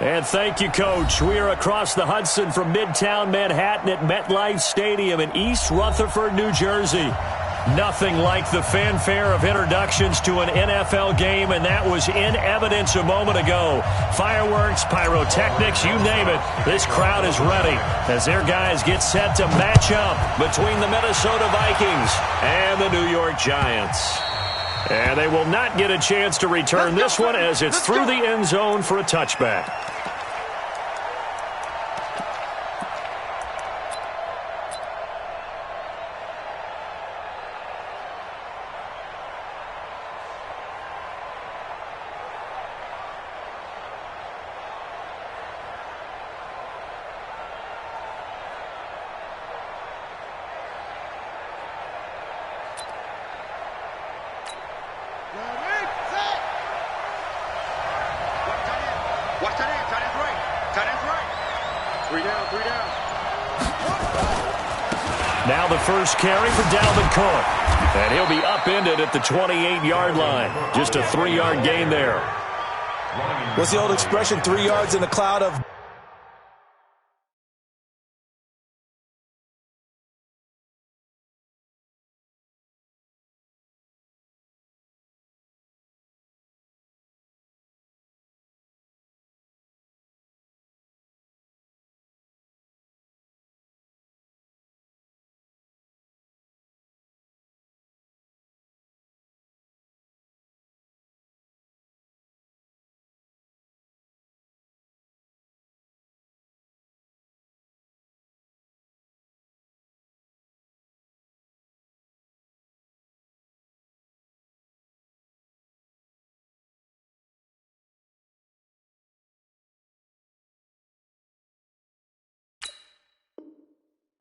And thank you, Coach. We are across the Hudson from Midtown Manhattan at MetLife Stadium in East Rutherford, New Jersey. Nothing like the fanfare of introductions to an NFL game, and that was in evidence a moment ago. Fireworks, pyrotechnics, you name it. This crowd is ready as their guys get set to match up between the Minnesota Vikings and the New York Giants. And they will not get a chance to return this one as it's through the end zone for a touchback. Now the first carry for Dalvin Cook. And he'll be upended at the 28-yard line. Just a 3-yard gain there. What's the old expression? 3 yards in a cloud of...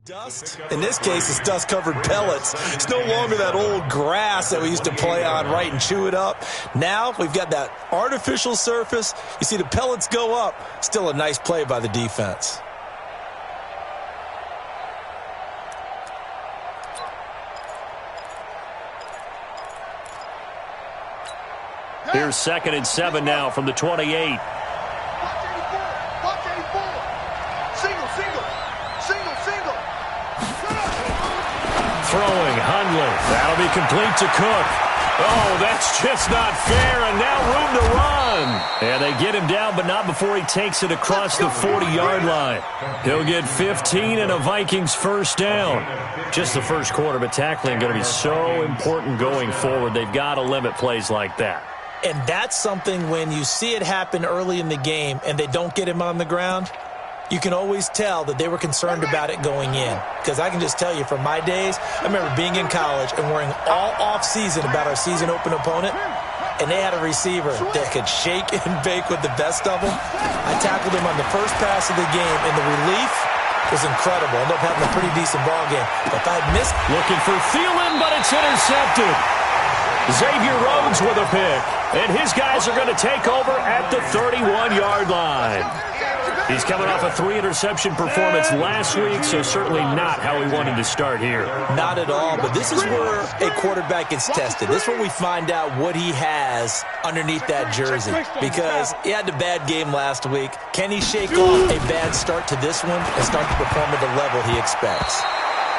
Dust. In this case, it's dust-covered pellets. It's no longer that old grass that we used to play on, right, and chew it up. Now we've got that artificial surface. You see the pellets go up. Still a nice play by the defense. Here's 2nd and 7 now from the 28. Throwing, Hundley. That'll be complete to Cook. Oh, that's just not fair, and now room to run. And they get him down, but not before he takes it across the 40-yard line. He'll get 15 and a Vikings first down. Just the first quarter, but tackling going to be so important going forward. They've got to limit plays like that. And that's something when you see it happen early in the game and they don't get him on the ground, you can always tell that they were concerned about it going in. Because I can just tell you from my days, I remember being in college and worrying all off-season about our season-open opponent, and they had a receiver that could shake and bake with the best of them. I tackled him on the first pass of the game, and the relief was incredible. Ended up having a pretty decent ball game. But if I had missed... Looking for Thielen, but it's intercepted. Xavier Rhodes with a pick, and his guys are going to take over at the 31-yard line. He's coming off a 3-interception performance last week, so certainly not how he wanted to start here. Not at all, but this is where a quarterback gets tested. This is where we find out what he has underneath that jersey, because he had a bad game last week. Can he shake off a bad start to this one and start to perform at the level he expects?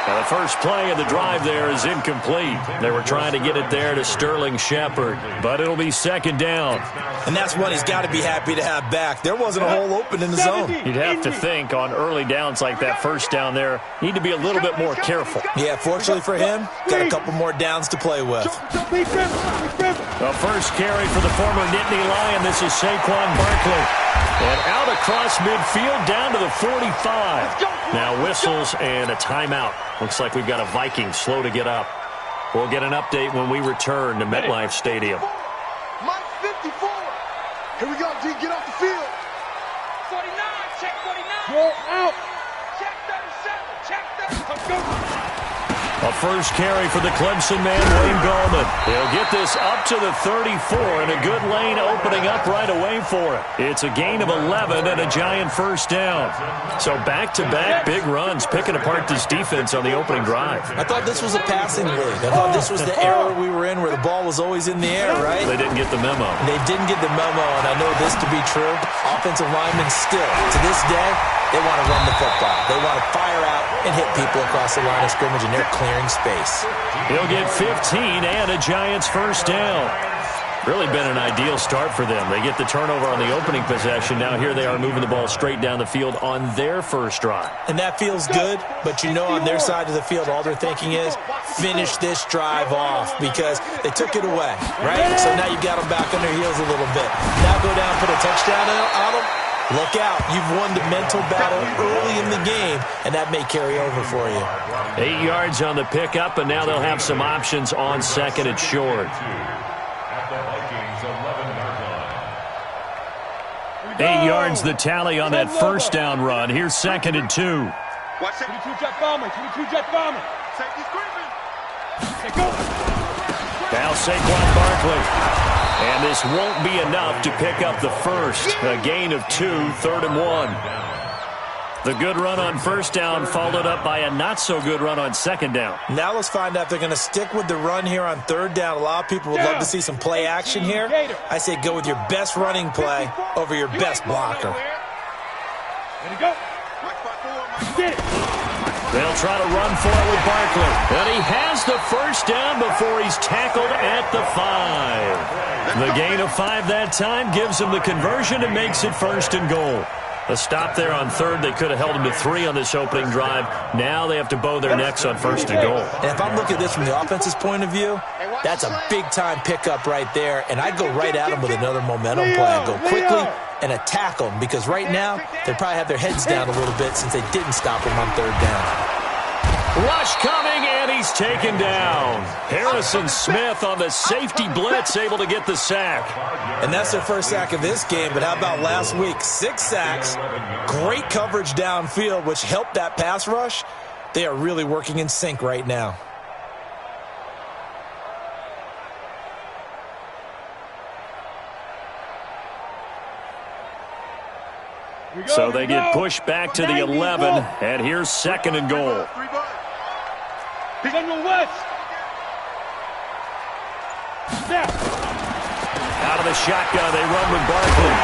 Now the first play of the drive there is incomplete. They were trying to get it there to Sterling Shepard, but it'll be 2nd down. And that's what he's got to be happy to have back. There wasn't a hole open in the zone. You'd have to think on early downs like that first down there, need to be a little bit more careful. Yeah, fortunately for him, got a couple more downs to play with. The first carry for the former Nittany Lion. This is Saquon Barkley. And out across midfield down to the 45. Now whistles and a timeout. Looks like we've got a Viking slow to get up. We'll get an update when we return to MetLife Stadium. Mike 54. Here we go, D. Get off the field. 49. Check 49. Roll out. Check 37. Check 37. Let's go. A first carry for the Clemson man, Wayne Gallman. He'll get this up to the 34, and a good lane opening up right away for it. It's a gain of 11 and a giant first down. So back-to-back big runs, picking apart this defense on the opening drive. I thought this was a passing league. I thought this was the era we were in where the ball was always in the air, right? They didn't get the memo. They didn't get the memo, and I know this to be true. Offensive linemen still, to this day, they want to run the football. They want to fire out and hit people across the line of scrimmage, and they're clearing space. He'll get 15 and a Giants first down. Really been an ideal start for them. They get the turnover on the opening possession. Now here they are moving the ball straight down the field on their first drive. And that feels good, but you know on their side of the field, all they're thinking is finish this drive off because they took it away, right? So now you've got them back on their heels a little bit. Now go down, put a touchdown on them. Look out. You've won the mental battle early in the game, and that may carry over for you. 8 yards on the pickup, and now they'll have some options on second and short. 8 yards the tally on that first down run. Here's second and 2. Watch 22 jet bomber. 22 jet bomber. Safety screaming. Now Saquon Barkley. And this won't be enough to pick up the first. A gain of 2, 3rd and 1. The good run on first down followed up by a not-so-good run on second down. Now let's find out if they're going to stick with the run here on third down. A lot of people would love to see some play action here. I say go with your best running play over your best blocker. There you go. Get it. They'll try to run for it with Barkley. And he has the first down before he's tackled at the 5. The gain of 5 that time gives him the conversion and makes it first and goal. A stop there on third. They could have held him to 3 on this opening drive. Now they have to bow their necks on first and goal. And if I'm looking at this from the offense's point of view, that's a big-time pickup right there. And I'd go right at him with another momentum play. I'd go quickly and attack them because right now they probably have their heads down a little bit since they didn't stop him on third down. Rush coming, and he's taken down. Harrison Smith on the safety blitz, able to get the sack. And that's their first sack of this game, but how about last week? 6 sacks, great coverage downfield, which helped that pass rush. They are really working in sync right now. So they get pushed back to the 11, and here's second and goal. He's on your west. Snap. Out of the shotgun, they run with Barkley.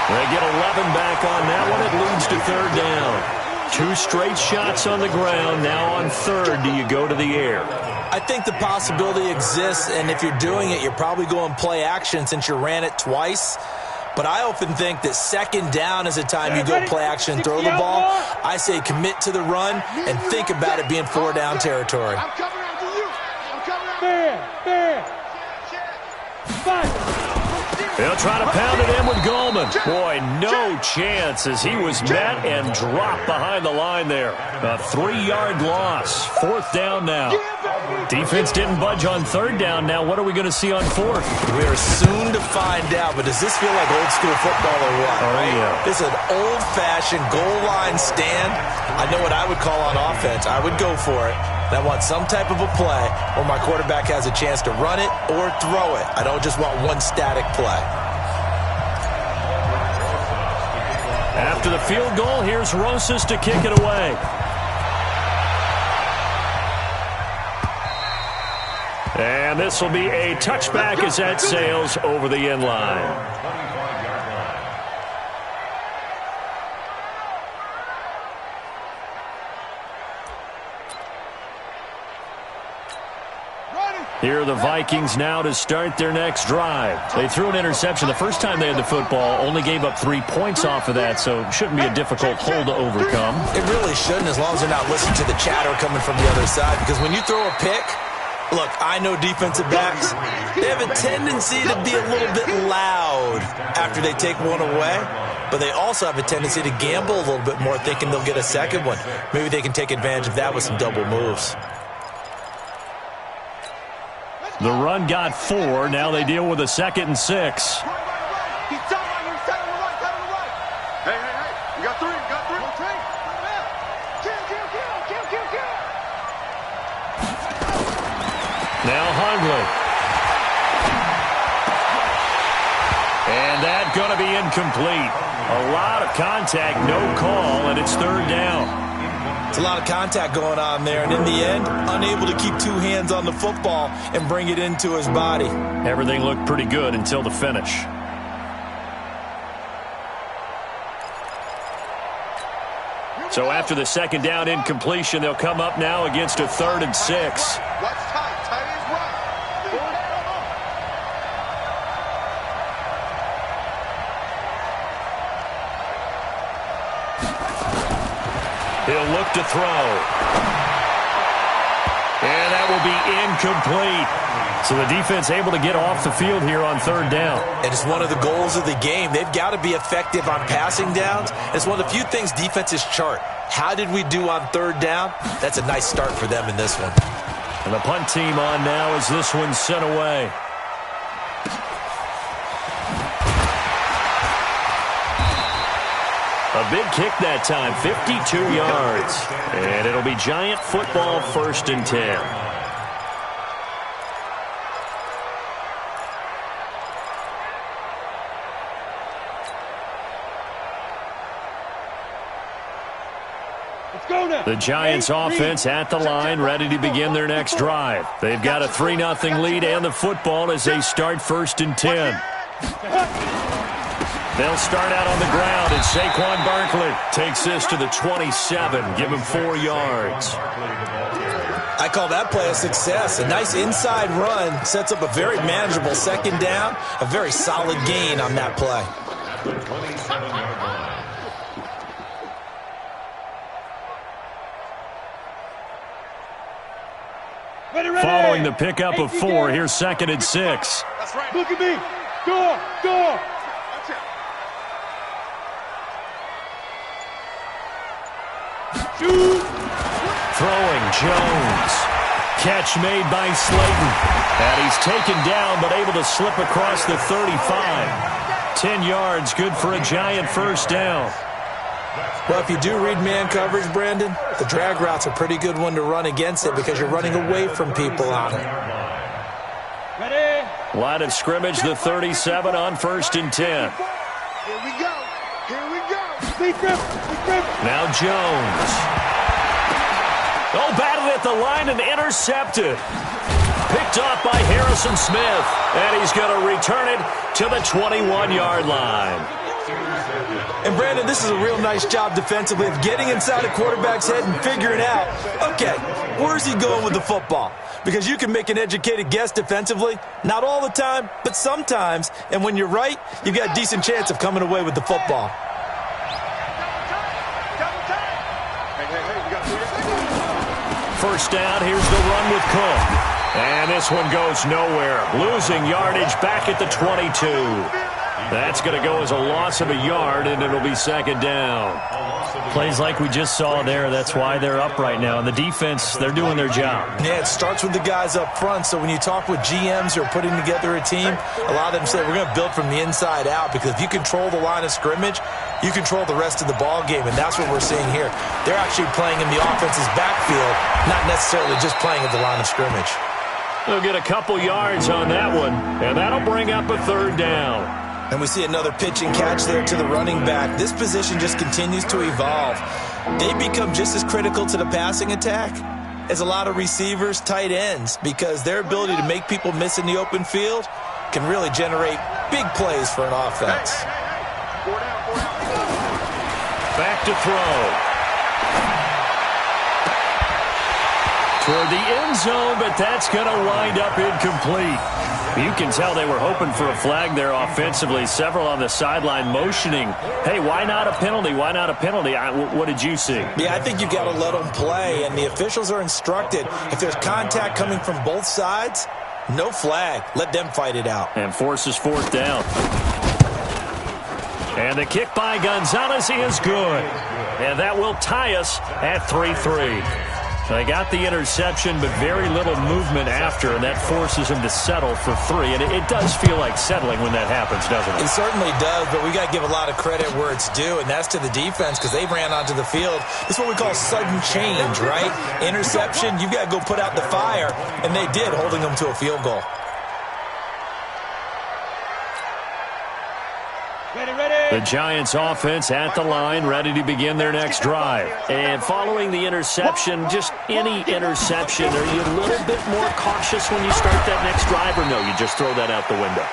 They get 11 back on that one. It leads to third down. 2 straight shots on the ground. Now on third, do you go to the air? I think the possibility exists, and if you're doing it, you're probably going play action since you ran it twice. But I often think that second down is a time you go play action and throw the ball. I say commit to the run and think about it being 4 down territory. I'm coming after you. I'm coming after you. Fair. They'll try to pound it in with Gallman. Boy, no chance as he was met and dropped behind the line there. A 3-yard loss. 4th down now. Defense didn't budge on third down. Now what are we going to see on fourth? We're soon to find out, but does this feel like old school football or what? Oh, right? Yeah. This is an old-fashioned goal line stand. I know what I would call on offense. I would go for it. And I want some type of a play where my quarterback has a chance to run it or throw it. I don't just want one static play. After the field goal, here's Rosas to kick it away. And this will be a touchback as that sails over the end line. Here are the Vikings now to start their next drive. They threw an interception the first time they had the football, only gave up 3 points off of that, so shouldn't be a difficult hole to overcome. It really shouldn't, as long as they're not listening to the chatter coming from the other side, because when you throw a pick, look, I know defensive backs, they have a tendency to be a little bit loud after they take one away, but they also have a tendency to gamble a little bit more, thinking they'll get a second one. Maybe they can take advantage of that with some double moves. The run got 4. Now they deal with a 2nd and 6. He's telling you, he's telling the right. Hey. You got 3, Kill. Now Hundley. And that's going to be incomplete. A lot of contact, no call, and it's third down. It's a lot of contact going on there, and in the end, unable to keep two hands on the football and bring it into his body. Everything looked pretty good until the finish. So after the second down incompletion, they'll come up now against a 3rd and 6. Watch tight. Tight is right. He'll look to throw. And that will be incomplete. So the defense able to get off the field here on 3rd down. And it's one of the goals of the game. They've got to be effective on passing downs. It's one of the few things defenses chart. How did we do on 3rd down? That's a nice start for them in this one. And the punt team on now as this one's sent away. A big kick that time, 52 yards. And it'll be Giant football, 1st and 10. The Giants offense at the line, ready to begin their next drive. They've got a 3-0 lead and the football as they start 1st and 10. They'll start out on the ground, and Saquon Barkley takes this to the 27, give him 4 yards. I call that play a success. A nice inside run sets up a very manageable 2nd down, a very solid gain on that play. Following the pickup of 4, here's 2nd and 6. That's right. Look at me. Door. Shoot. Throwing Jones. Catch made by Slayton. And he's taken down but able to slip across the 35. 10 yards, good for a Giant 1st down. Well, if you do read man coverage, Brandon, the drag route's a pretty good one to run against it because you're running away from people on it. Ready. Line of scrimmage, the 37 on 1st and 10. Here we go. Deep grip. Now Jones. Oh, batted at the line and intercepted. Picked off by Harrison Smith. And he's going to return it to the 21-yard line. And, Brandon, this is a real nice job defensively of getting inside a quarterback's head and figuring out, okay, where's he going with the football? Because you can make an educated guess defensively. Not all the time, but sometimes. And when you're right, you've got a decent chance of coming away with the football. First down, here's the run with Cook. And this one goes nowhere. Losing yardage back at the 22. That's going to go as a loss of a yard, and it'll be 2nd down. Plays like we just saw there, that's why they're up right now. And the defense, they're doing their job. Yeah, it starts with the guys up front. So when you talk with GMs who are putting together a team, a lot of them say we're going to build from the inside out, because if you control the line of scrimmage, you control the rest of the ball game, and that's what we're seeing here. They're actually playing in the offense's backfield, not necessarily just playing at the line of scrimmage. They'll get a couple yards on that one, and that'll bring up a 3rd down. And we see another pitch and catch there to the running back. This position just continues to evolve. They become just as critical to the passing attack as a lot of receivers, tight ends, because their ability to make people miss in the open field can really generate big plays for an offense. Back to throw. Toward the end zone, but that's going to wind up incomplete. You can tell they were hoping for a flag there offensively. Several on the sideline motioning, hey, why not a penalty? Why not a penalty? What did you see? Yeah, I think you've got to let them play, and the officials are instructed, if there's contact coming from both sides, no flag. Let them fight it out. And forces 4th down. And the kick by Gonzalez is good. And that will tie us at 3-3. So they got the interception, but very little movement after, and that forces him to settle for 3. And it does feel like settling when that happens, doesn't it? It certainly does, but we got to give a lot of credit where it's due, and that's to the defense because they ran onto the field. This is what we call sudden change, right? Interception, you've got to go put out the fire, and they did, holding them to a field goal. The Giants offense at the line, ready to begin their next drive. And following the interception, just any interception, are you a little bit more cautious when you start that next drive, or no, you just throw that out the window?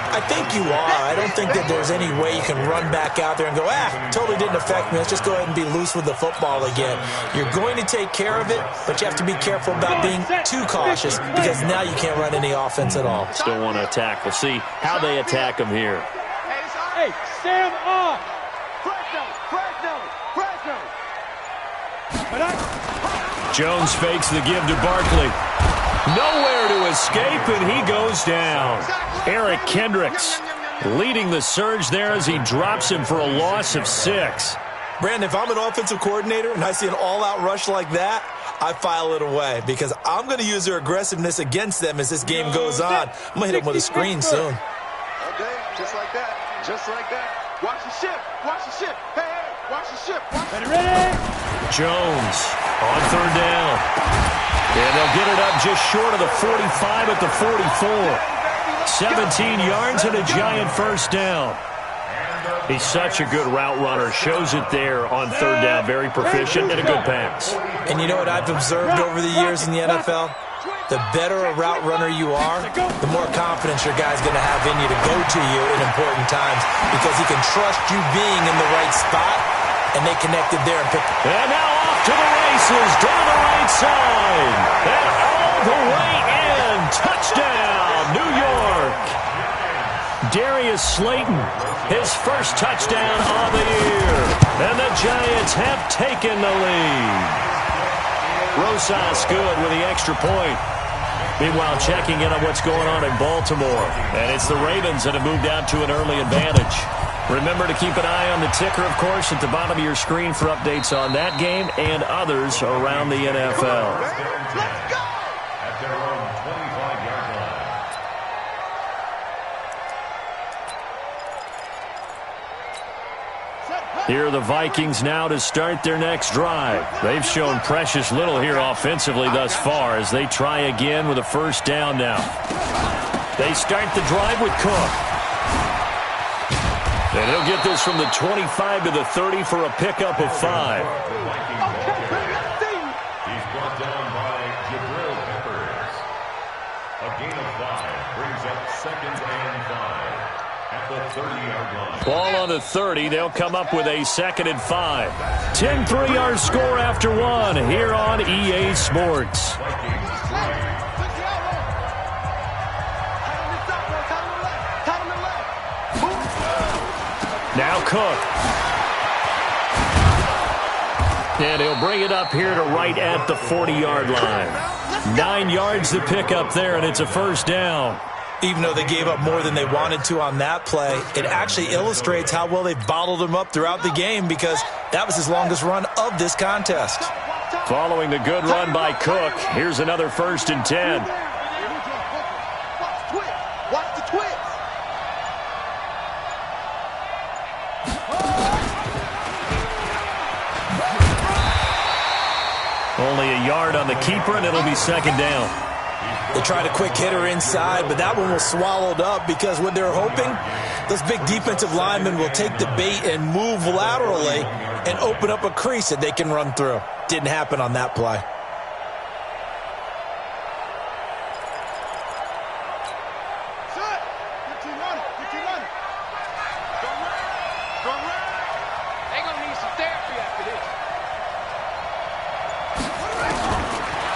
I think you are. I don't think that there's any way you can run back out there and go, totally didn't affect me. Let's just go ahead and be loose with the football again. You're going to take care of it, but you have to be careful about being too cautious because now you can't run any offense at all. Still want to attack. We'll see how they attack them here. Hey, Sam on. Jones fakes the give to Barkley. Nowhere to escape, and he goes down. Eric Kendricks leading the surge there as he drops him for a loss of 6. Brandon, if I'm an offensive coordinator and I see an all-out rush like that, I file it away because I'm going to use their aggressiveness against them as this game goes on. I'm going to hit them with a screen soon. Okay, just like that. Just like that. Watch the ship. Watch the ship. Hey, watch the ship. Ready? Jones on 3rd down. And they'll get it up just short of the 45 at the 44. 17 yards and a Giant first down. He's such a good route runner. Shows it there on 3rd down. Very proficient and a good pass. And you know what I've observed over the years in the NFL? The better a route runner you are, the more confidence your guy's going to have in you to go to you in important times because he can trust you being in the right spot, and they connected there and picked. And now off to the races, down the right side, and all the way in. Touchdown, New York. Darius Slayton, his first touchdown of the year, and the Giants have taken the lead. Rosas good with the extra point. Meanwhile, checking in on what's going on in Baltimore. And it's the Ravens that have moved out to an early advantage. Remember to keep an eye on the ticker, of course, at the bottom of your screen for updates on that game and others around the NFL. Let's go! At their own 25-yard line. Here are the Vikings now to start their next drive. They've shown precious little here offensively thus far as they try again with a first down now. They start the drive with Cook. And he'll get this from the 25 to the 30 for a pickup of 5. He's brought down by Jabril Peppers. A gain of 5 brings up 2nd and 5 at the 30-yard line. Ball on the 30. They'll come up with a 2nd and 5. 10-3-yard score after 1 here on EA Sports. Now Cook. And he'll bring it up here to right at the 40-yard line. 9 yards to pick up there, and it's a first down. Even though they gave up more than they wanted to on that play, it actually illustrates how well they bottled them up throughout the game because that was his longest run of this contest. Following the good run by Cook, here's another 1st and 10. Watch the twist. Only a yard on the keeper, and it'll be 2nd down. They tried a quick hitter inside, but that one was swallowed up because what they're hoping, those big defensive linemen will take the bait and move laterally and open up a crease that they can run through. Didn't happen on that play.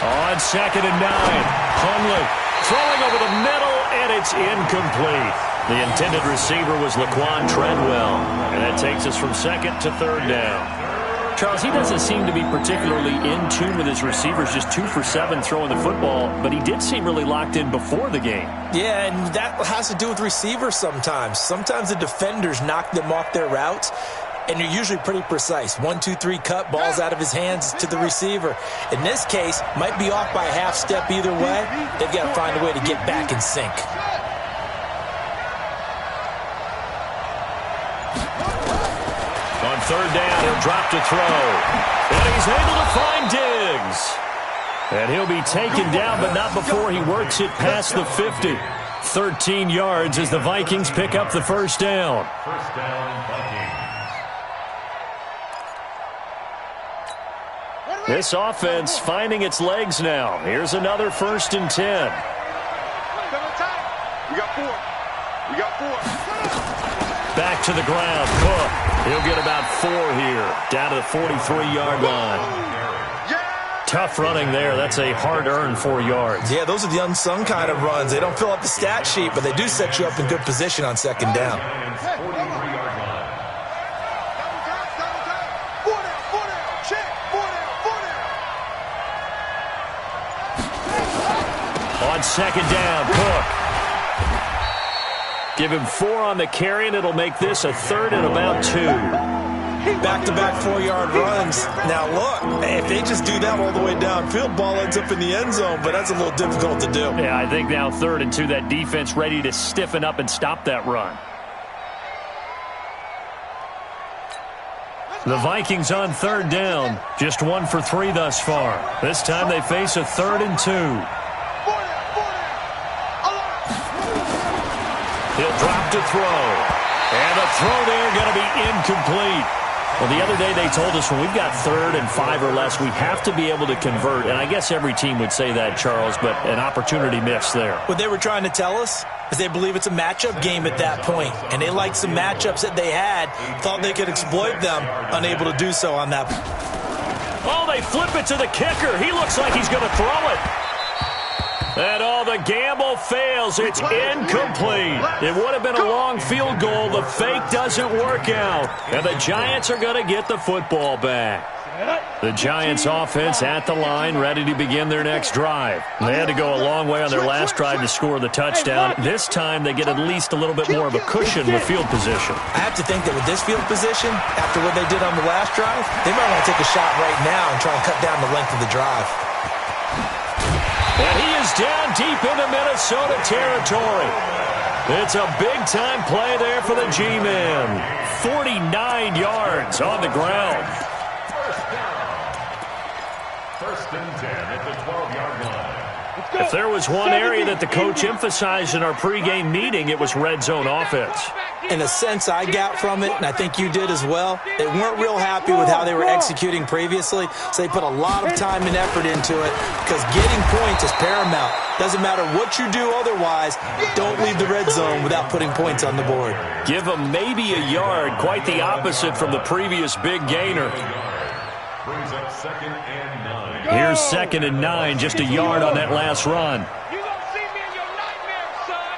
On 2nd and 9, Hundley throwing over the middle, and it's incomplete. The intended receiver was Laquan Treadwell, and that takes us from 2nd to 3rd down. Charles, he doesn't seem to be particularly in tune with his receivers, just 2 for 7 throwing the football, but he did seem really locked in before the game. Yeah, and that has to do with receivers sometimes. Sometimes the defenders knock them off their routes, and you're usually pretty precise. 1, 2, 3 cut, ball's out of his hands to the receiver. In this case, might be off by a half step either way. They've got to find a way to get back in sync. On third down, he'll drop to throw. And he's able to find Diggs. And he'll be taken down, but not before he works it past the 50. 13 yards as the Vikings pick up the first down. First down, Vikings. This offense finding its legs now. Here's another 1st and 10. We got 4. We got 4. Back to the ground. Cook. He'll get about 4 here. Down to the 43-yard line. Tough running there. That's a hard-earned 4 yards. Yeah, those are the unsung kind of runs. They don't fill up the stat sheet, but they do set you up in good position on second down. On second down, Cook. Give him 4 on the carry, and it'll make this a 3rd and about 2. Back-to-back 4-yard runs. Now, look, if they just do that all the way downfield, ball ends up in the end zone, but that's a little difficult to do. Yeah, I think now 3rd and 2, that defense ready to stiffen up and stop that run. The Vikings on 3rd down, just 1 for 3 thus far. This time they face a 3rd and 2. He'll drop to throw. And the throw there going to be incomplete. Well, the other day they told us when we've got 3rd and 5 or less, we have to be able to convert. And I guess every team would say that, Charles, but an opportunity missed there. What they were trying to tell us is they believe it's a matchup game at that point. And they liked some matchups that they had, thought they could exploit them, unable to do so on that. Oh, they flip it to the kicker. He looks like he's going to throw it. And the gamble fails. It's incomplete. It would have been a long field goal. The fake doesn't work out. And the Giants are going to get the football back. The Giants offense at the line, ready to begin their next drive. They had to go a long way on their last drive to score the touchdown. This time they get at least a little bit more of a cushion with field position. I have to think that with this field position, after what they did on the last drive, they might want to take a shot right now and try and cut down the length of the drive. And he is down deep into Minnesota territory. It's a big-time play there for the G-Man. 49 yards on the ground. First and 10 at the 12-yard line. If there was one area that the coach emphasized in our pregame meeting, it was red zone offense. In a sense I got from it, and I think you did as well, they weren't real happy with how they were executing previously, so they put a lot of time and effort into it because getting points is paramount. Doesn't matter what you do otherwise, don't leave the red zone without putting points on the board. Give them maybe a yard, quite the opposite from the previous big gainer. Brings up 2nd and 9. Here's 2nd and 9, just a yard on that last run. You gonna see me in your nightmares, son.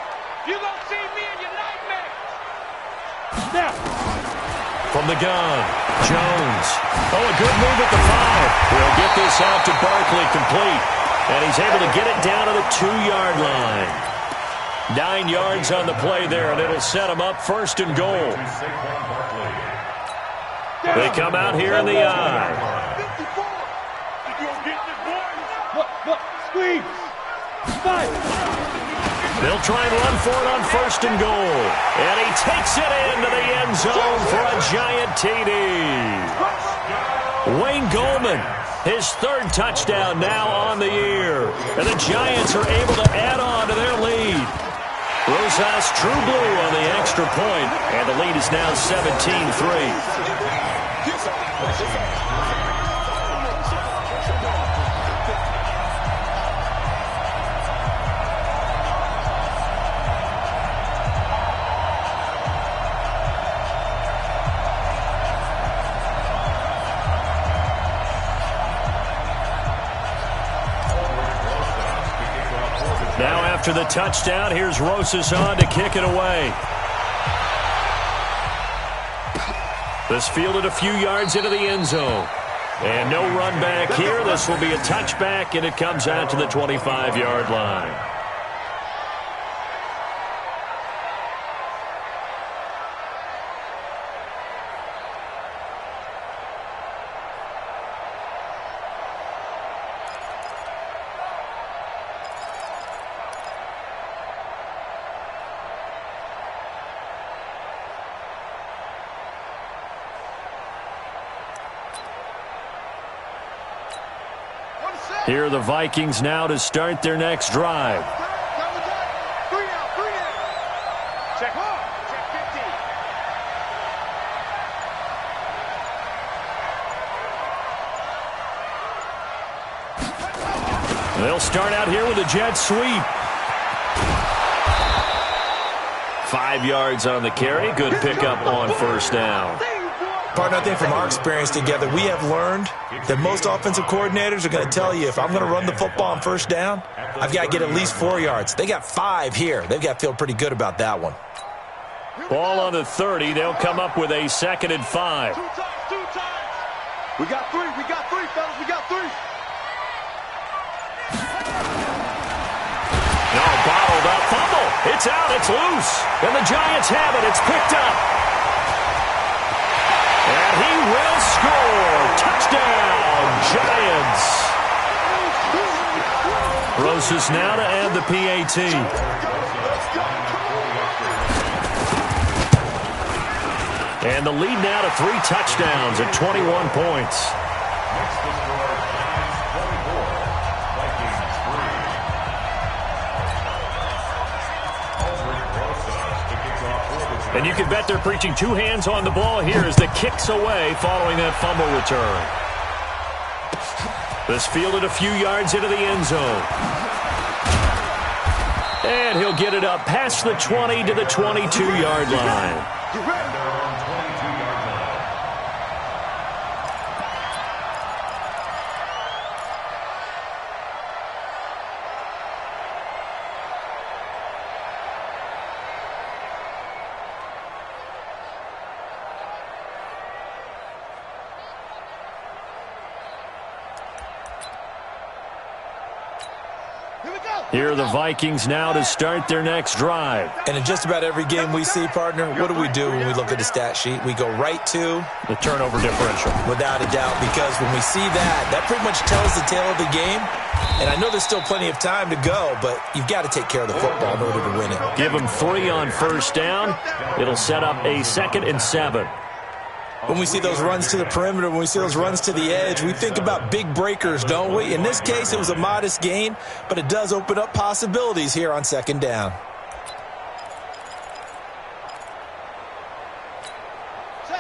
You gonna see me in your nightmares. Now. From the gun, Jones. Oh, a good move at the 5. He'll get this out to Barkley, complete. And he's able to get it down to the 2-yard line. 9 yards on the play there, and it'll set him up 1st and goal. They come out here in the eye. Look, squeeze. Fight. They'll try and run for it on 1st and goal. And he takes it into the end zone for a giant TD. Wayne Goldman, his 3rd touchdown now on the year. And the Giants are able to add on to their lead. Rosas True Blue on the extra point, and the lead is now 17-3. Now after the touchdown, here's Rosas on to kick it away. This fielded a few yards into the end zone. And no run back here. This will be a touchback, and it comes out to the 25-yard line. Here are the Vikings now to start their next drive. Check 50. They'll start out here with a jet sweep. 5 yards on the carry. Good pickup on first down. Partner, I think from our experience together, we have learned that most offensive coordinators are going to tell you, if I'm going to run the football on first down, I've got to get at least 4 yards. They got 5 here. They've got to feel pretty good about that one. Ball on the 30. They'll come up with a 2nd and 5. Two times. We got three, fellas. We got 3. No, bottled up fumble. It's out. It's loose. And the Giants have it. It's picked up. And he will score. Touchdown, Giants. Rosas now to add the PAT. And the lead now to 3 touchdowns at 21 points. And you can bet they're preaching 2 hands on the ball here as the kick's away following that fumble return. This fielded a few yards into the end zone. And he'll get it up past the 20 to the 22-yard line. Here are the Vikings now to start their next drive. And in just about every game we see, partner, what do we do when we look at the stat sheet? We go right to the turnover differential. Without a doubt, because when we see that pretty much tells the tale of the game. And I know there's still plenty of time to go, but you've got to take care of the football in order to win it. Give them 3 on first down. It'll set up a 2nd and 7. When we see those runs to the perimeter, when we see those runs to the edge, we think about big breakers, don't we? In this case, it was a modest gain, but it does open up possibilities here on 2nd down.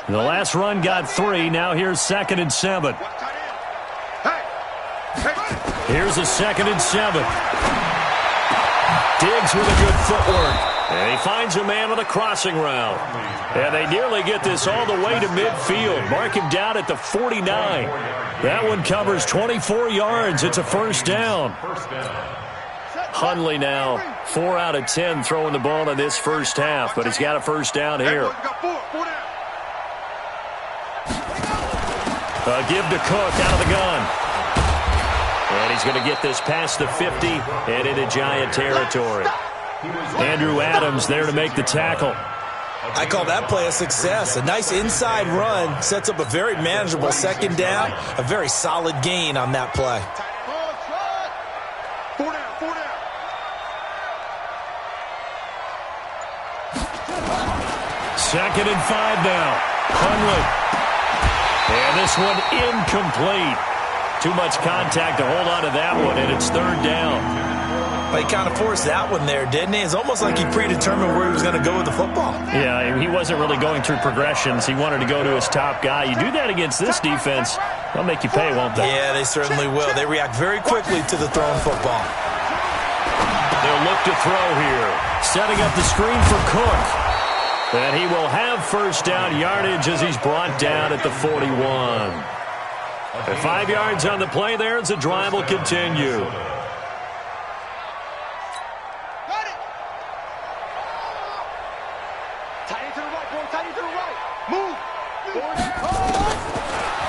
The last run got 3. Now here's 2nd and 7. Here's a 2nd and 7. Diggs with a good footwork. And he finds a man on a crossing route. And they nearly get this all the way to midfield. Mark him down at the 49. That one covers 24 yards. It's a first down. Hundley now 4 out of 10 throwing the ball in this first half, but he's got a first down here. A give to Cook out of the gun. And he's going to get this past the 50 and into Giant territory. Andrew Adams there to make the tackle. I call that play a success. A nice inside run sets up a very manageable 2nd down. A very solid gain on that play. 4 down. 2nd and 5 now. Hundley. And this one incomplete. Too much contact to hold on to that one, and it's 3rd down. He kind of forced that one there, didn't he? It's almost like he predetermined where he was going to go with the football. Yeah, he wasn't really going through progressions. He wanted to go to his top guy. You do that against this defense, they'll make you pay, won't they? Yeah, they certainly will. They react very quickly to the thrown football. They'll look to throw here. Setting up the screen for Cook. And he will have first down yardage as he's brought down at the 41. And 5 yards on the play there as the drive will continue.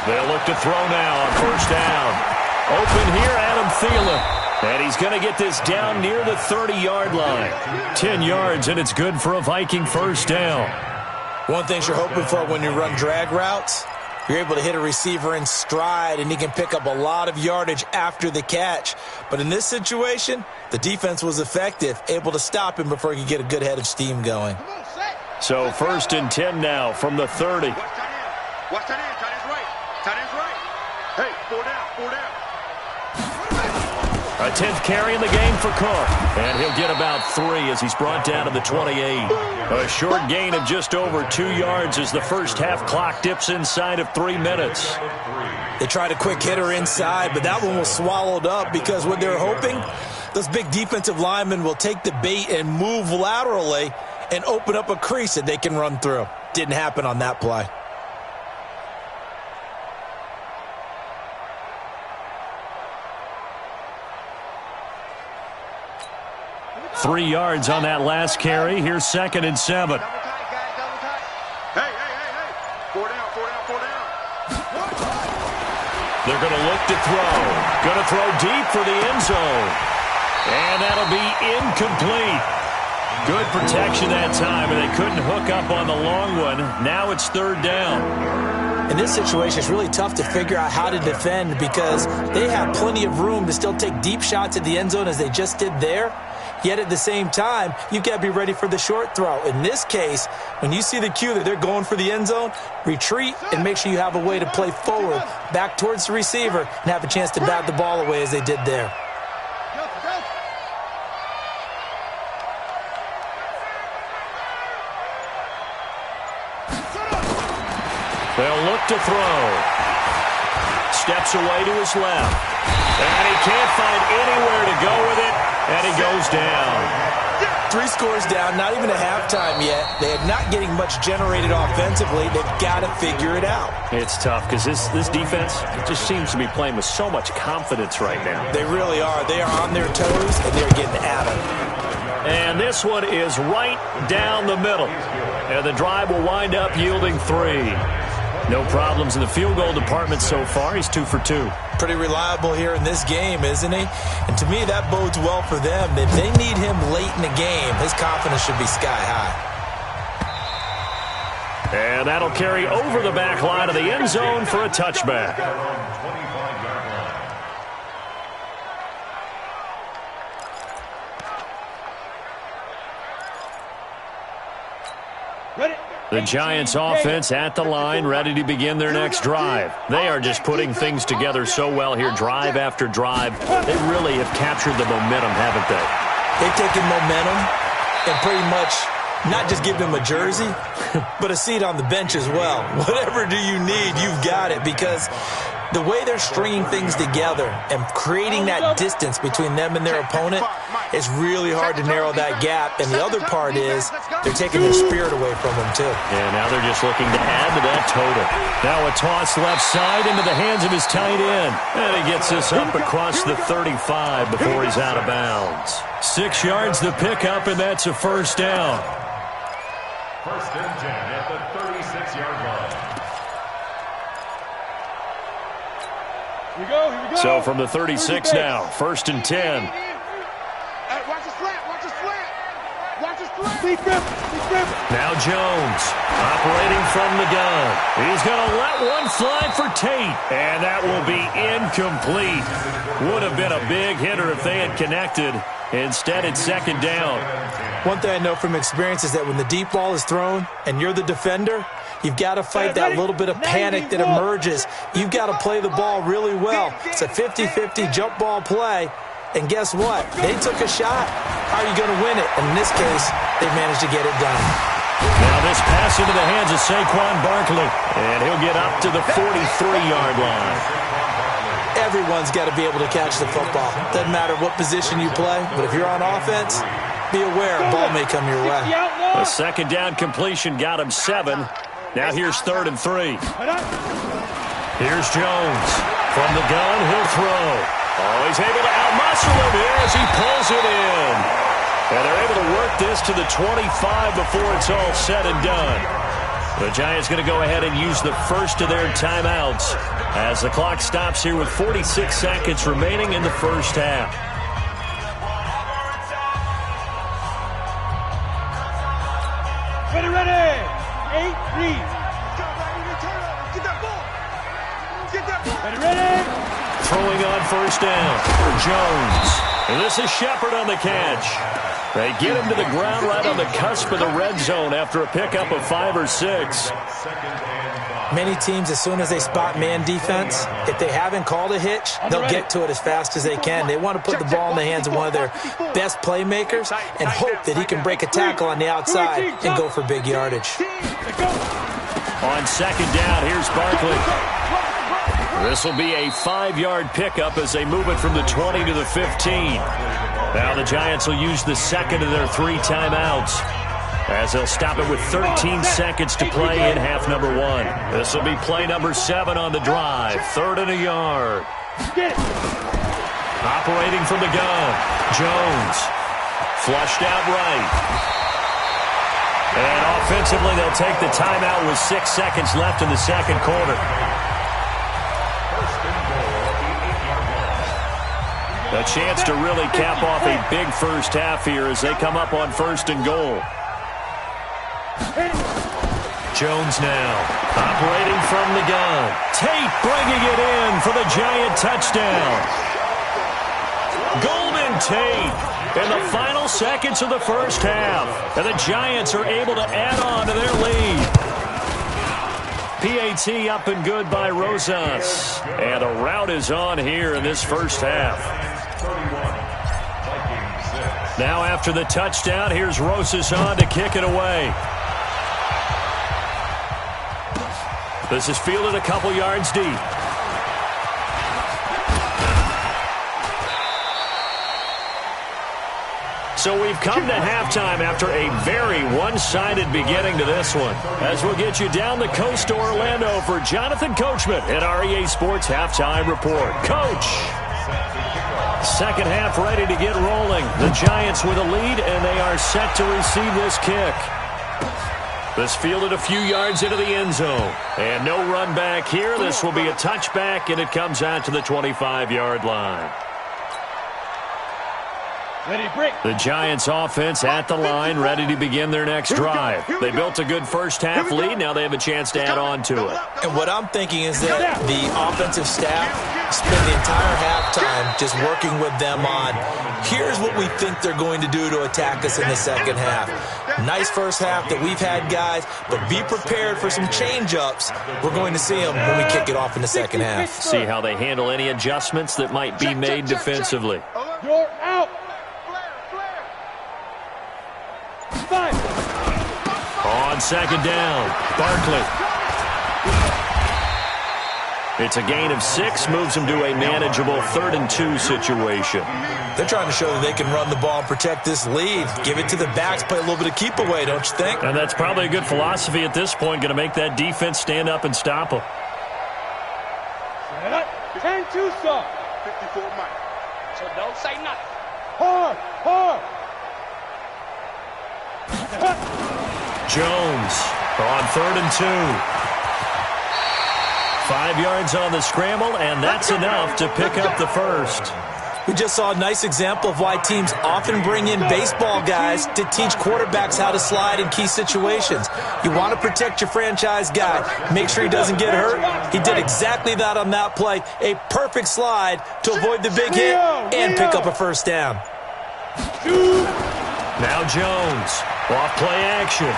They'll look to throw now on first down. Open here, Adam Thielen. And he's going to get this down near the 30-yard line. 10 yards, and it's good for a Viking first down. One thing you're hoping for when you run drag routes, you're able to hit a receiver in stride, and he can pick up a lot of yardage after the catch. But in this situation, the defense was effective, able to stop him before he could get a good head of steam going. So 1st and 10 now from the 30. Watch tight end. Tight end's right. Hey, 4 down. A 10th carry in the game for Cook. And he'll get about 3 as he's brought down to the 28. A short gain of just over 2 yards as the first half clock dips inside of 3 minutes. They tried a quick hitter inside, but that one was swallowed up because what they're hoping, those big defensive linemen will take the bait and move laterally and open up a crease that they can run through. Didn't happen on that play. Three yards on that last carry. Here's 2nd and 7. Double tight, guys, double tight. Hey. 4 down. They're going to look to throw. Going to throw deep for the end zone. And that'll be incomplete. Good protection that time, and they couldn't hook up on the long one. Now it's 3rd down. In this situation, it's really tough to figure out how to defend because they have plenty of room to still take deep shots at the end zone as they just did there. Yet at the same time, you've got to be ready for the short throw. In this case, when you see the cue that they're going for the end zone, retreat and make sure you have a way to play forward, back towards the receiver, and have a chance to bat the ball away as they did there. They'll look to throw. Steps away to his left. And he can't find anywhere to go with it. And he goes down. 3 scores down, not even a halftime yet. They are not getting much generated offensively. They've got to figure it out. It's tough because this defense just seems to be playing with so much confidence right now. They really are. They are on their toes, and they're getting at them. And this one is right down the middle. And the drive will wind up yielding 3. No problems in the field goal department so far. He's 2 for 2. Pretty reliable here in this game, isn't he? And to me, that bodes well for them. If they need him late in the game, his confidence should be sky high. And that'll carry over the back line of the end zone for a touchback. The Giants offense at the line, ready to begin their next drive. They are just putting things together so well here, drive after drive. They really have captured the momentum, haven't they? They've taken momentum and pretty much not just give him a jersey, but a seat on the bench as well. Whatever do you need, you've got it, because the way they're stringing things together and creating that distance between them and their opponent, it's really hard to narrow that gap. And the other part is they're taking their spirit away from them, too. Yeah, now they're just looking to add to that total. Now a toss left side into the hands of his tight end. And he gets this up across the 35 before he's out of bounds. 6 yards the pickup, and that's a first down. 1st and 10 at the 36-yard line. Here we go. So from the 36 now, 1st and 10. Hey, watch the slant, watch the slant. Watch the slant. Deep grip. Now Jones operating from the gun. He's going to let one fly for Tate. And that will be incomplete. Would have been a big hitter if they had connected. Instead, it's 2nd down. One thing I know from experience is that when the deep ball is thrown and you're the defender, you've got to fight that little bit of panic that emerges. You've got to play the ball really well. It's a 50-50 jump ball play. And guess what? They took a shot. How are you going to win it? And in this case, they managed to get it done. Now this pass into the hands of Saquon Barkley. And he'll get up to the 43-yard line. Everyone's got to be able to catch the football. Doesn't matter what position you play, but if you're on offense, be aware a ball may come your way. A 2nd down completion got him 7. Now here's 3rd and 3. Here's Jones. From the gun, he'll throw. Oh, he's able to outmuscle him here as he pulls it in. And they're able to work this to the 25 before it's all said and done. The Giants going to go ahead and use the first of their timeouts as the clock stops here with 46 seconds remaining in the first half. Ready. 8-3. Get that ball. Ready. Throwing on first down for Jones. And this is Shepard on the catch. They get him to the ground right on the cusp of the red zone after a pickup of 5 or 6. 2nd and 5. Many teams, as soon as they spot man defense, if they haven't called a hitch, they'll get to it as fast as they can. They want to put the ball in the hands of one of their best playmakers and hope that he can break a tackle on the outside and go for big yardage. On second down, here's Barkley. This will be a 5-yard pickup as they move it from the 20 to the 15. Now the Giants will use the second of their 3 timeouts, as they'll stop it with 13 seconds to play in half number 1. This will be play number 7 on the drive. 3rd and a yard. Operating from the gun, Jones. Flushed out right. And offensively, they'll take the timeout with 6 seconds left in the second quarter. A chance to really cap off a big first half here as they come up on 1st and goal. Jones now, operating from the gun. Tate bringing it in for the Giant touchdown. Golden Tate in the final seconds of the first half. And the Giants are able to add on to their lead. PAT up and good by Rosas. And a rout is on here in this first half. Now after the touchdown, here's Rosas on to kick it away. This is fielded a couple yards deep. So we've come to halftime after a very one-sided beginning to this one. As we'll get you down the coast to Orlando for Jonathan Coachman at REA Sports Halftime Report. Coach! Second half ready to get rolling. The Giants with a lead, and they are set to receive this kick. This fielded a few yards into the end zone. And no run back here. This will be a touchback, and it comes out to the 25-yard line. The Giants offense at the line, ready to begin their next drive. They built a good first half lead. Now they have a chance to add on to it. And what I'm thinking is that the offensive staff spend the entire halftime just working with them on, here's what we think they're going to do to attack us in the second half. Nice first half that we've had, guys, but be prepared for some change-ups. We're going to see them when we kick it off in the second half. See how they handle any adjustments that might be made defensively. You're out. On second down, Barkley. It's a gain of 6, moves them to a manageable 3rd and 2 situation. They're trying to show that they can run the ball and protect this lead. Give it to the backs, play a little bit of keep away, don't you think? And that's probably a good philosophy at this point, going to make that defense stand up and stop them. 10-2, sir. 54 Mike. So don't say nothing. Hard, hard. Jones on 3rd and 2. 5 yards on the scramble, and that's enough to pick up the first. We just saw a nice example of why teams often bring in baseball guys to teach quarterbacks how to slide in key situations. You want to protect your franchise guy. Make sure he doesn't get hurt. He did exactly that on that play. A perfect slide to avoid the big hit and pick up a first down. Now Jones, off play action.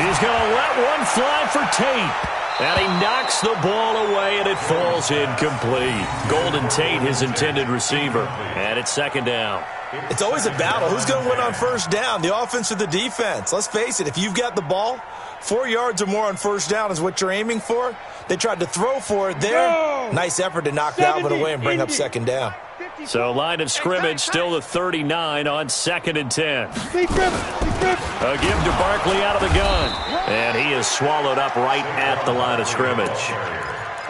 He's going to let one fly for Tate. And he knocks the ball away, and it falls incomplete. Golden Tate, his intended receiver. And it's second down. It's always a battle. Who's going to win on first down, the offense or the defense? Let's face it, if you've got the ball, 4 yards or more on first down is what you're aiming for. They tried to throw for it there. Nice effort to knock Dalvin away and bring up second down. So line of scrimmage still the 39 on 2nd and 10. A give to Barkley out of the gun. And he is swallowed up right at the line of scrimmage.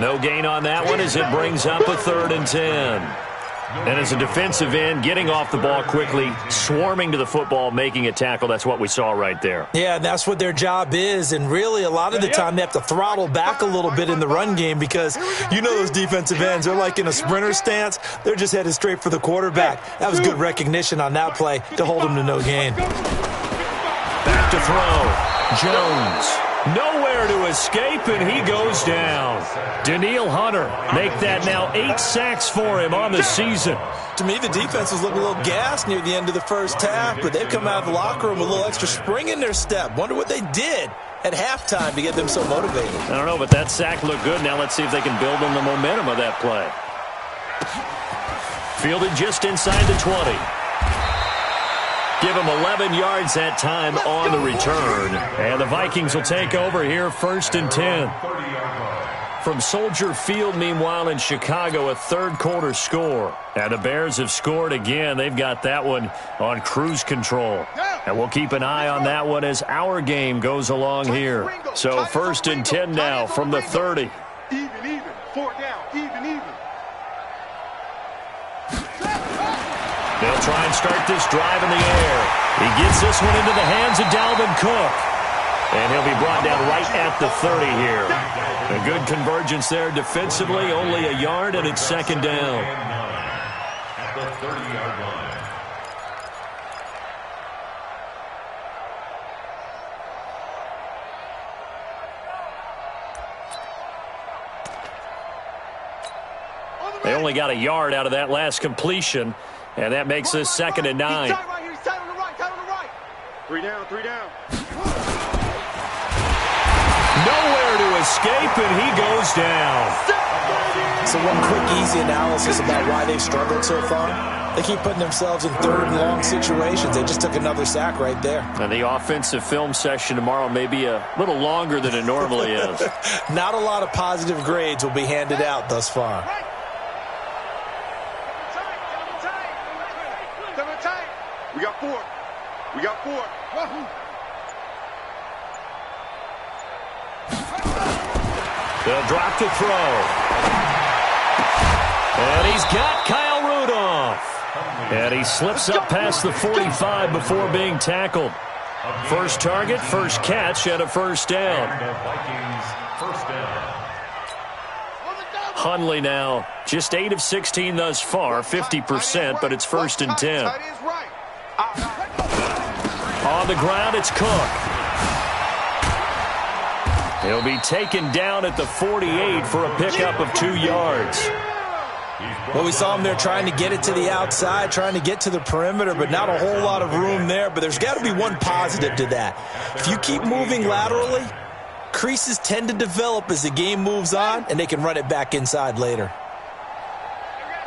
No gain on that one as it brings up a 3rd and 10. And as a defensive end, getting off the ball quickly, swarming to the football, making a tackle, that's what we saw right there. Yeah, and that's what their job is. And really, a lot of the time, they have to throttle back a little bit in the run game because you know those defensive ends, they're like in a sprinter stance. They're just headed straight for the quarterback. That was good recognition on that play to hold him to no gain. Back to throw. Jones. Nowhere to escape, and he goes down. Daniil Hunter make that now 8 sacks for him on the season. To me, the defense was looking a little gassed near the end of the first half, but they've come out of the locker room with a little extra spring in their step. Wonder what they did at halftime to get them so motivated? I don't know, but that sack looked good. Now let's see if they can build on the momentum of that play. Fielded just inside the 20. Give him 11 yards that time on the return. And the Vikings will take over here, 1st and 10. From Soldier Field, meanwhile, in Chicago, a third-quarter score. And the Bears have scored again. They've got that one on cruise control. And we'll keep an eye on that one as our game goes along here. So 1st and 10 now from the 30. Even. 4 down. Even. They'll try and start this drive in the air. He gets this one into the hands of Dalvin Cook. And he'll be brought down right at the 30 here. A good convergence there defensively, only a yard, and it's 2nd down. At the 30-yard line. They only got a yard out of that last completion, and that makes this 2nd and 9. He's tight right here. He's tight on the right. 3 down. Nowhere to escape, and he goes down. So one quick, easy analysis about why they've struggled so far. They keep putting themselves in 3rd and long situations. They just took another sack right there. And the offensive film session tomorrow may be a little longer than it normally is. Not a lot of positive grades will be handed out thus far. We got 4. They'll drop to throw. And he's got Kyle Rudolph. And he slips up past the 45 before being tackled. First target, first catch, and a 1st down. Hundley now just 8 of 16 thus far, 50%, but it's 1st and 10. On the ground, it's Cook. He'll be taken down at the 48 for a pickup of 2 yards. Well, we saw him there trying to get it to the outside, trying to get to the perimeter, but not a whole lot of room there. But there's got to be one positive to that. If you keep moving laterally, creases tend to develop as the game moves on, and they can run it back inside later.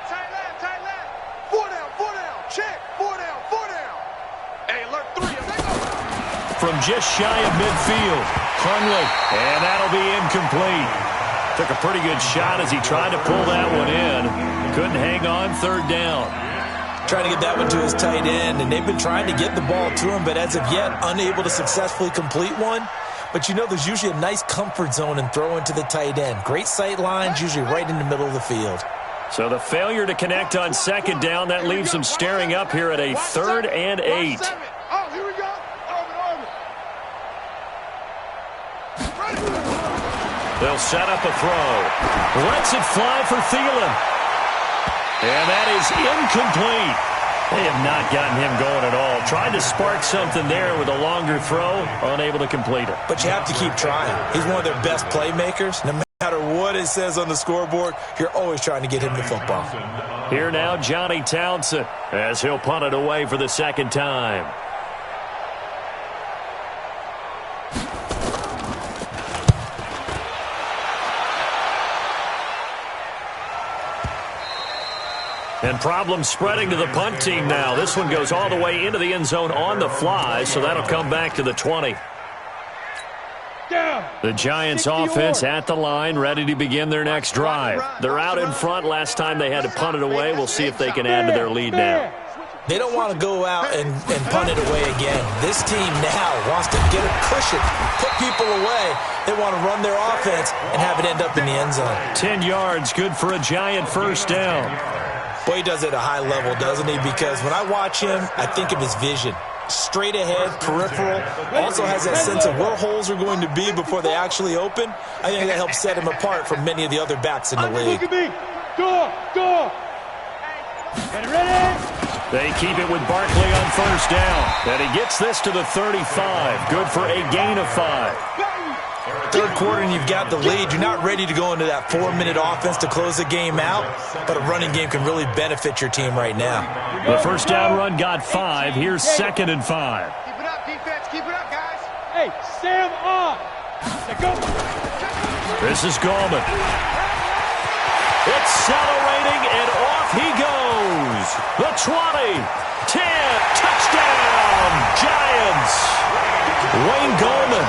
Tight left. 4 down. Check. 4 down. Hey, alert 3. From just shy of midfield, Hundley, and that'll be incomplete. Took a pretty good shot as he tried to pull that one in. Couldn't hang on, 3rd down. Trying to get that one to his tight end, and they've been trying to get the ball to him, but as of yet, unable to successfully complete one. But you know there's usually a nice comfort zone in throwing to the tight end. Great sight lines, usually right in the middle of the field. So the failure to connect on 2nd down, that leaves them staring up here at a 3rd and 8. Oh, here we go. They'll set up a throw. Lets it fly for Thielen. And that is incomplete. They have not gotten him going at all. Tried to spark something there with a longer throw, unable to complete it. But you have to keep trying. He's one of their best playmakers. No matter what it says on the scoreboard, you're always trying to get him the football. Here now, Johnny Townsend, as he'll punt it away for the 2nd time. And problems spreading to the punt team now. This one goes all the way into the end zone on the fly, so that'll come back to the 20. The Giants offense at the line, ready to begin their next drive. They're out in front. Last time they had to punt it away. We'll see if they can add to their lead now. They don't want to go out and punt it away again. This team now wants to get a cushion, put people away. They want to run their offense and have it end up in the end zone. 10 yards, good for a Giant 1st down. Boy, he does it at a high level, doesn't he? Because when I watch him, I think of his vision. Straight ahead, peripheral. Also has that sense of where holes are going to be before they actually open. I think that helps set him apart from many of the other backs in the league. Go! Ready? They keep it with Barkley on 1st down. And he gets this to the 35. Good for a gain of 5. 3rd quarter and you've got the lead. You're not ready to go into that 4-minute offense to close the game out, but a running game can really benefit your team right now. The 1st down run got 5. Here's 2nd and 5. Keep it up, defense. Keep it up, guys. Hey, damn on. Now go. This is Gallman. Accelerating, and off he goes. The 20, 10, touchdown, Giants. Wayne Gallman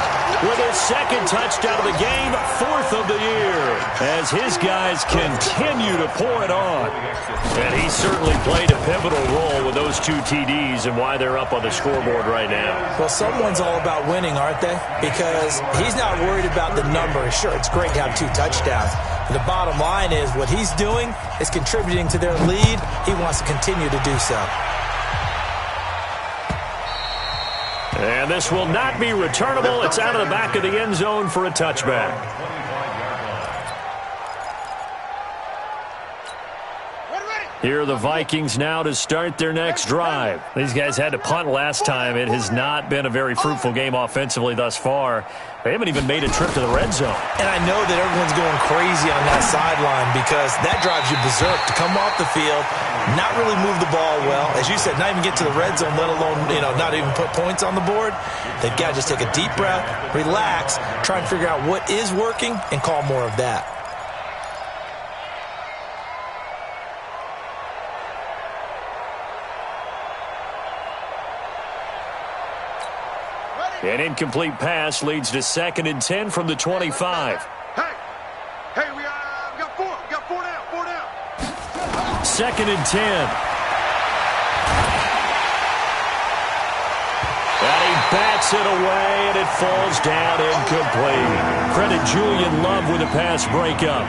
with his second touchdown of the game, 4th of the year, as his guys continue to pour it on. And he certainly played a pivotal role with those 2 TDs and why they're up on the scoreboard right now. Well, someone's all about winning, aren't they? Because he's not worried about the number. Sure, it's great to have 2 touchdowns. But the bottom line is what he's doing is contributing to their lead. He wants to continue to do so. And this will not be returnable. It's out of the back of the end zone for a touchback. Here are the Vikings now to start their next drive. These guys had to punt last time. It has not been a very fruitful game offensively thus far. They haven't even made a trip to the red zone. And I know that everyone's going crazy on that sideline because that drives you berserk to come off the field, not really move the ball well. As you said, not even get to the red zone, let alone, not even put points on the board. They've got to just take a deep breath, relax, try and figure out what is working, and call more of that. An incomplete pass leads to 2nd and 10 from the 25. Hey, we got 4. We got 4 down. 2nd and 10. And he bats it away, and it falls down incomplete. Credit Julian Love with a pass breakup.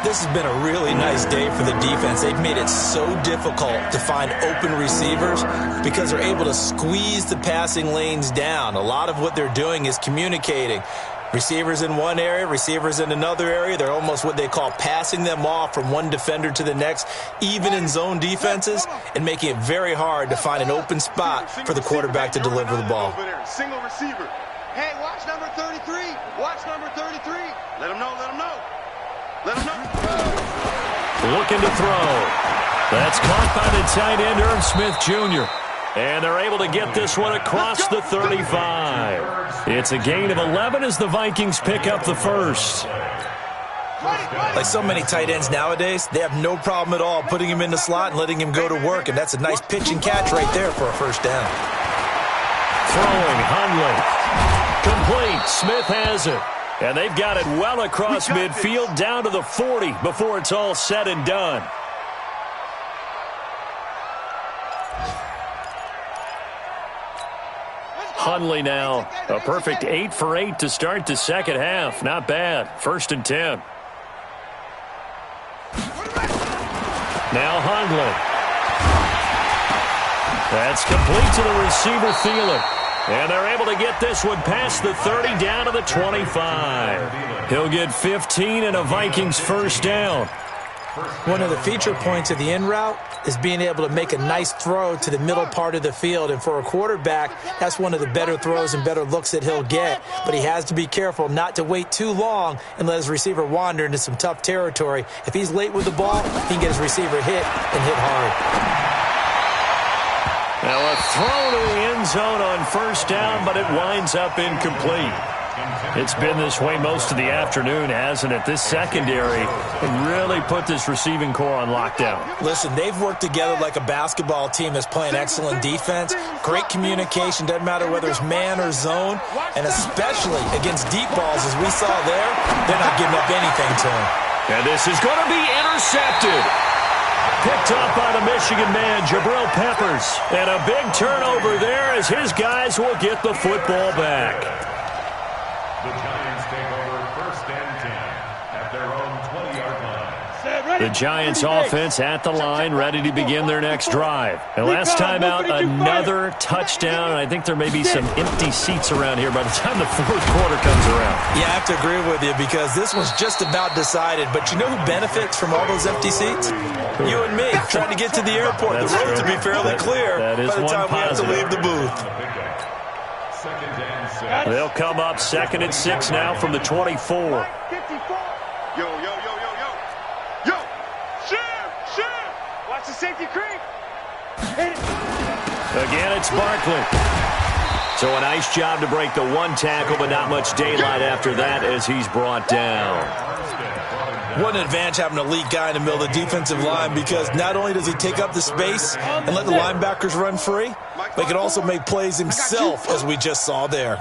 This has been a really nice day for the defense. They've made it so difficult to find open receivers because they're able to squeeze the passing lanes down. A lot of what they're doing is communicating. Receivers in one area, receivers in another area. They're almost what they call passing them off from one defender to the next, even in zone defenses, and making it very hard to find an open spot for the quarterback to deliver the ball. Single receiver. Hey, watch number 33. Watch number 33. Let him know. Looking to throw. That's caught by the tight end, Irv Smith Jr. And they're able to get this one across the 35. It's a gain of 11 as the Vikings pick up the first. Like so many tight ends nowadays, they have no problem at all putting him in the slot and letting him go to work, and that's a nice pitch and catch right there for a first down. Throwing, Hundley. Complete. Smith has it. And they've got it well across midfield down to the 40 before it's all said and done. Hundley now, a perfect 8 for 8 to start the second half. Not bad. 1st and 10. Now Hundley. That's complete to the receiver, Thielen. And they're able to get this one past the 30 down to the 25. He'll get 15 and a Vikings first down. One of the feature points of the in route is being able to make a nice throw to the middle part of the field. And for a quarterback, that's one of the better throws and better looks that he'll get. But he has to be careful not to wait too long and let his receiver wander into some tough territory. If he's late with the ball, he can get his receiver hit and hit hard. Now a throw to the end zone on first down, but it winds up incomplete. It's been this way most of the afternoon, hasn't it? This secondary really put this receiving core on lockdown. Listen, they've worked together like a basketball team that's playing excellent defense. Great communication, doesn't matter whether it's man or zone, and especially against deep balls, as we saw there, they're not giving up anything to them. And this is going to be intercepted. Picked up by the Michigan man, Jabril Peppers. And a big turnover there as his guys will get the football back. The Giants take over 1st and 10 at their own 20-yard line. The Giants offense at the line, ready to begin their next drive. And last time out, another touchdown. And I think there may be some empty seats around here by the time the 4th quarter comes around. Yeah, I have to agree with you because this one's just about decided. But you know who benefits from all those empty seats? You and me, trying to get to the airport. The roads will be fairly clear by the time we have to leave the booth. They'll come up 2nd and 6 now from the 24. Yo. Share. Watch the safety creep. Again, it's Barkley. So a nice job to break the one tackle, but not much daylight after that as he's brought down. What an advantage having an elite guy in the middle of the defensive line, because not only does he take up the space and let the linebackers run free, but he can also make plays himself, as we just saw there.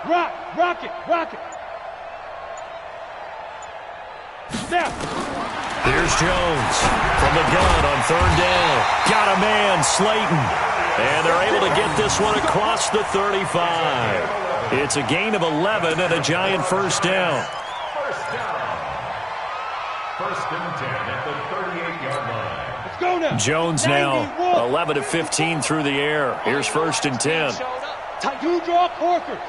Rock it. Snap. Here's Jones from the gun on third down. Got a man, Slayton. And they're able to get this one across the 35. It's a gain of 11 and a giant first down. First and 10 at the 38-yard line. Let's go now. Jones now 11 of 15 through the air. Here's first and 10. You draw corkers.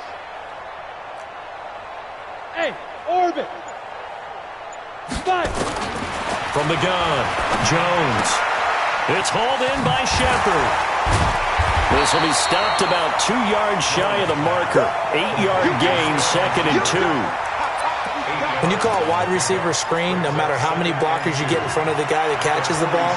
Hey, orbit. Spike. From the gun, Jones. It's hauled in by Shepard. This will be stopped about 2 yards shy of the marker. 8-yard gain, second and 2. When you call a wide receiver screen, no matter how many blockers you get in front of the guy that catches the ball,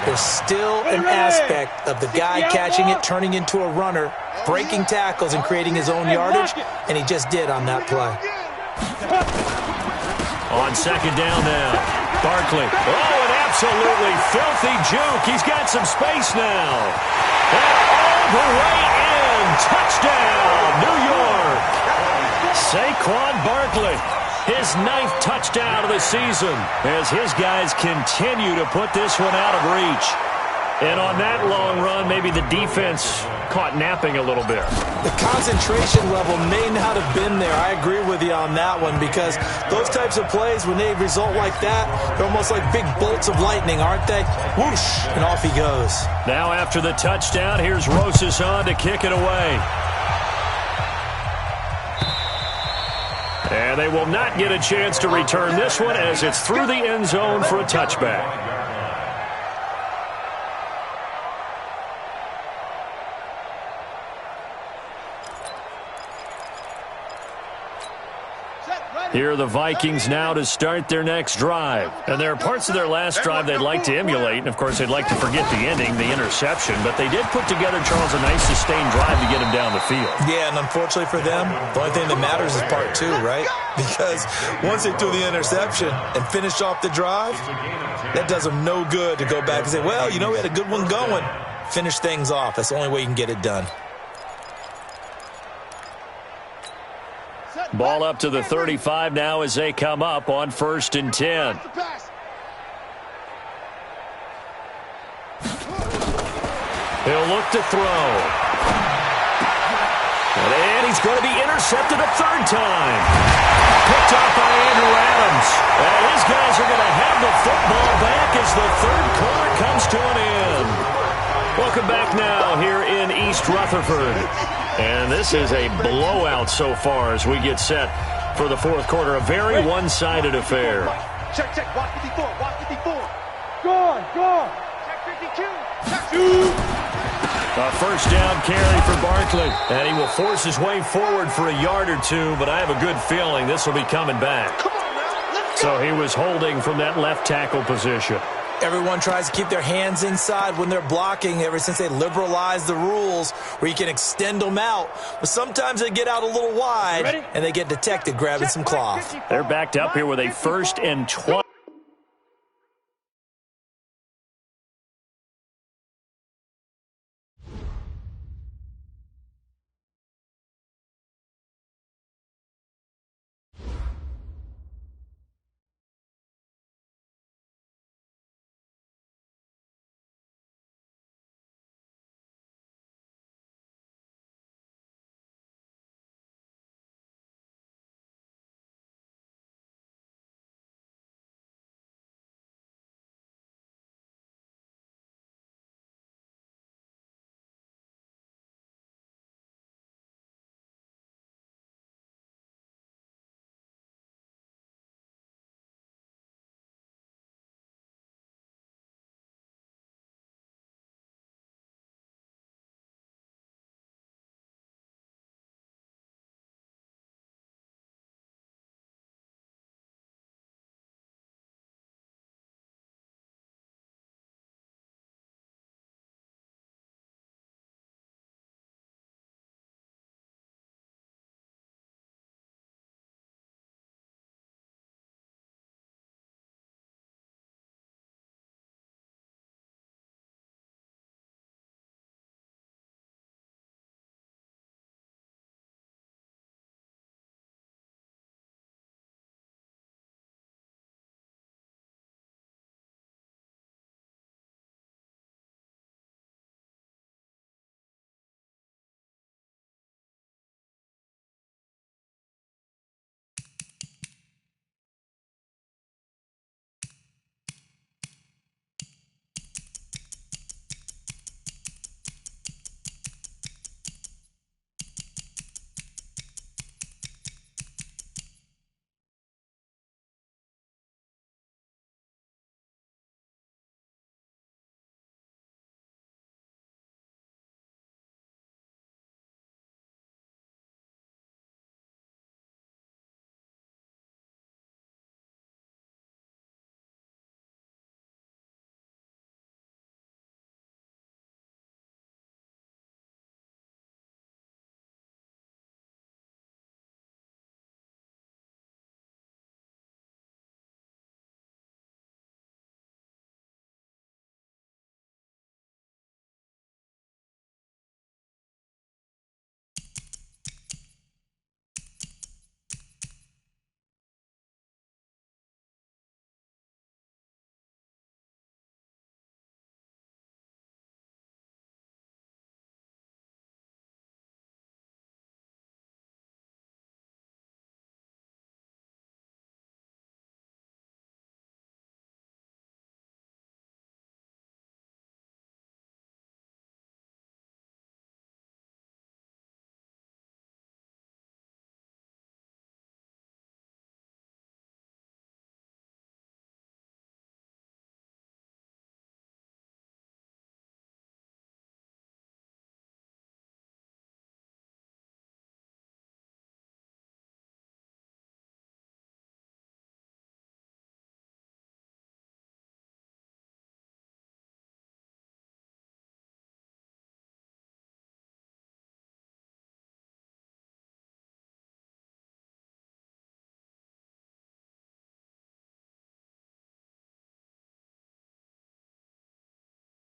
there's still an aspect of the guy catching it, turning into a runner, breaking tackles and creating his own yardage, and he just did on that play. On second down now, Barkley. Oh, an absolutely filthy juke. He's got some space now. And all the way in. Touchdown, New York. Saquon Barkley, his 9th touchdown of the season, as his guys continue to put this one out of reach. And on that long run, maybe the defense caught napping a little bit. The concentration level may not have been there. I agree with you on that one, because those types of plays, when they result like that, they're almost like big bolts of lightning, aren't they? Whoosh, and off he goes. Now after the touchdown, here's Rosas on to kick it away. And they will not get a chance to return this one, as it's through the end zone for a touchback. Here are the Vikings now to start their next drive. And there are parts of their last drive they'd like to emulate. And, of course, they'd like to forget the ending, the interception. But they did put together, Charles, a nice sustained drive to get him down the field. Yeah, and unfortunately for them, the only thing that matters is part 2, right? Because once they threw the interception and finished off the drive, that does them no good to go back and say, well, you know, we had a good one going. Finish things off. That's the only way you can get it done. Ball up to the 35 now as they come up on first and 10. He'll look to throw. And he's going to be intercepted a third time. Picked off by Andrew Adams. And his guys are going to have the football back as the third quarter comes to an end. Welcome back now here in East Rutherford. And this is a blowout so far as we get set for the fourth quarter. A very one-sided affair. Check, watch 54, watch 54. Gone. Check 52. A first down carry for Barkley. And he will force his way forward for a yard or two, but I have a good feeling this will be coming back. Come on now, let's go. So he was holding from that left tackle position. Everyone tries to keep their hands inside when they're blocking ever since they liberalized the rules where you can extend them out. But sometimes they get out a little wide and they get detected grabbing some cloth. They're backed up here with a 1st and 20.